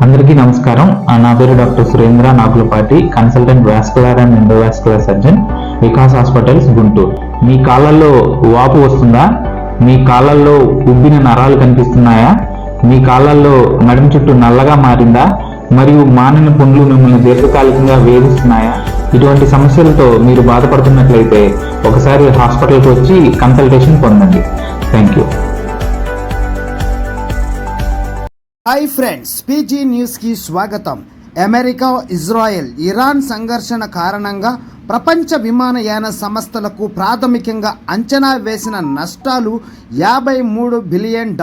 అందరికీ నమస్కారం. నా పేరు doctor Surendra Nagulapati, consultant vascular and endovascular surgeon, Vikas hospitals, Guntur. మీ కాళ్ళల్లో వాపు వస్తుందా? మీ కాళ్ళల్లో ఉబ్బిన నరాలు కనిపిస్తున్నాయా? మీ కాళ్ళల్లో నడుం చుట్టూ నల్లగా మారిందా? మరియు మానిన పుండ్లు మిమ్మల్ని దీర్ఘకాలికంగా వేధిస్తున్నాయా? ఇటువంటి సమస్యలతో మీరు బాధపడుతున్నట్లయితే ఒకసారి హాస్పిటల్కి వచ్చి కన్సల్టేషన్ పొందండి. Thank you. Hi friends, PG న్యూస్కి స్వాగతం. అమెరికా, ఇజ్రాయెల్, ఇరాన్ సంఘర్షణ కారణంగా ప్రపంచ విమానయాన సంస్థలకు ప్రాథమికంగా అంచనా వేసిన నష్టాలు $53 billion.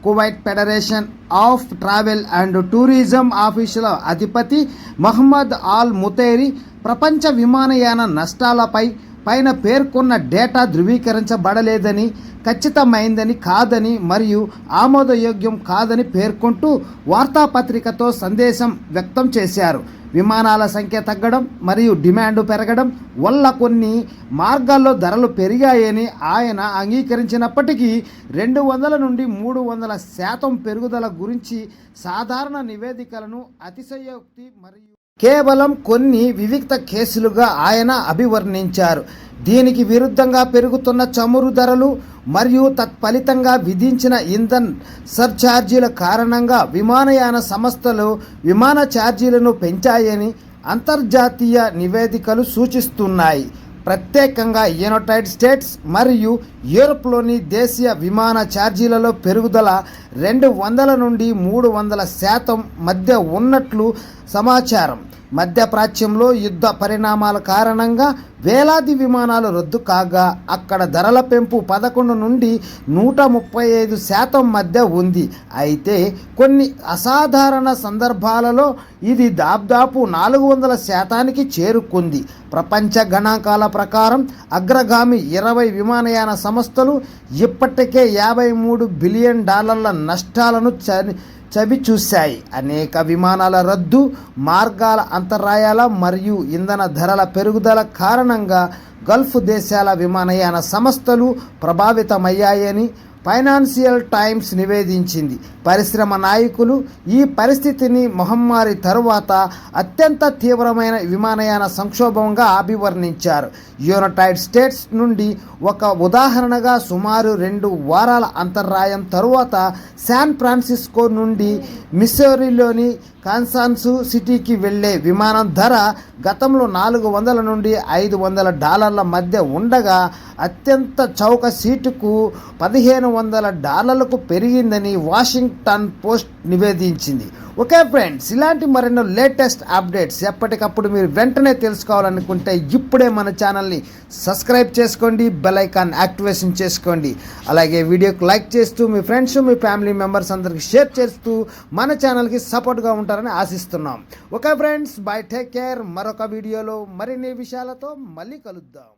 Kuwait federation of travel and tourism ఆఫీసుల అధిపతి మహమ్మద్ ఆల్ ముతైరి ప్రపంచ విమానయాన నష్టాలపై పైన పేర్కొన్న డేటా ధృవీకరించబడలేదని, ఖచ్చితమైందని కాదని మరియు ఆమోదయోగ్యం కాదని పేర్కొంటూ వార్తాపత్రికతో సందేశం వ్యక్తం చేశారు. విమానాల సంఖ్య తగ్గడం మరియు డిమాండ్ పెరగడం వల్ల కొన్ని మార్గాల్లో ధరలు పెరిగాయని ఆయన అంగీకరించినప్పటికీ 200 నుండి 300% పెరుగుదల గురించి సాధారణ నివేదికలను అతిశయోక్తి మరియు కేవలం కొన్ని వివిక్త కేసులుగా ఆయన అభివర్ణించారు. దీనికి విరుద్ధంగా పెరుగుతున్న చమురు ధరలు మరియు తత్ఫలితంగా విధించిన ఇంధన్ సర్ఛార్జీల కారణంగా విమానయాన సంస్థలు విమాన ఛార్జీలను పెంచాయని అంతర్జాతీయ నివేదికలు సూచిస్తున్నాయి. ప్రత్యేకంగా యునైటెడ్ స్టేట్స్ మరియు యూరోప్లోని దేశీయ విమాన ఛార్జీలలో పెరుగుదల 200 నుండి 300% మధ్య ఉన్నట్లు సమాచారం. మధ్యప్రాచ్యంలో యుద్ధ పరిణామాల కారణంగా వేలాది విమానాలు రద్దు కాగా అక్కడ ధరల పెంపు 11 నుండి 135% మధ్య ఉంది. అయితే కొన్ని అసాధారణ సందర్భాలలో ఇది దాదాపు 400%కి చేరుకుంది. ప్రపంచ గణాంకాల ప్రకారం అగ్రగామి 20 విమానయాన సంస్థలు ఇప్పటికే $53 బిలియన్ నష్టాలను చవిచూశాయి. అనేక విమానాల రద్దు, మార్గాల అంతరాయాల మరియు ఇంధన ధరల పెరుగుదల కారణంగా గల్ఫ్ దేశాల విమానయాన సంస్థలు ప్రభావితమయ్యాయని ఫైనాన్షియల్ టైమ్స్ నివేదించింది. పరిశ్రమ నాయకులు ఈ పరిస్థితిని మహమ్మారి తరువాత అత్యంత తీవ్రమైన విమానయాన సంక్షోభంగా అభివర్ణించారు. యునైటెడ్ స్టేట్స్ నుండి ఒక ఉదాహరణగా సుమారు 2 వారాల అంతరాయం తరువాత శాన్ ఫ్రాన్సిస్కో నుండి మిస్సౌరీలోని కాన్సాస్ సిటీకి వెళ్లే విమానం ధర గతంలో $400 నుండి $500 మధ్య ఉండగా అత్యంత చౌక సీటుకు $1,500కు పెరిగిందని వాషింగ్టన్ పోస్ట్ నివేదించింది. ఓకే ఫ్రెండ్స్, ఇలాంటి మరెన్నో లేటెస్ట్ అప్డేట్స్ ఎప్పటికప్పుడు మీరు వెంటనే తెలుసుకోవాలనుకుంటే ఇప్పుడే మన ఛానల్ని సబ్స్క్రైబ్ చేసుకోండి, బెల్ ఐకాన్ యాక్టివేషన్ చేసుకోండి. అలాగే వీడియోకి లైక్ చేస్తూ మీ ఫ్రెండ్స్, మీ ఫ్యామిలీ మెంబర్స్ అందరికీ షేర్ చేస్తూ మన ఛానల్కి సపోర్ట్గా ఉంటారని ఆశిస్తున్నాం. Okay friends, by, take care. మరొక వీడియోలో మరిన్ని విషయాలతో మళ్ళీ కలుద్దాం.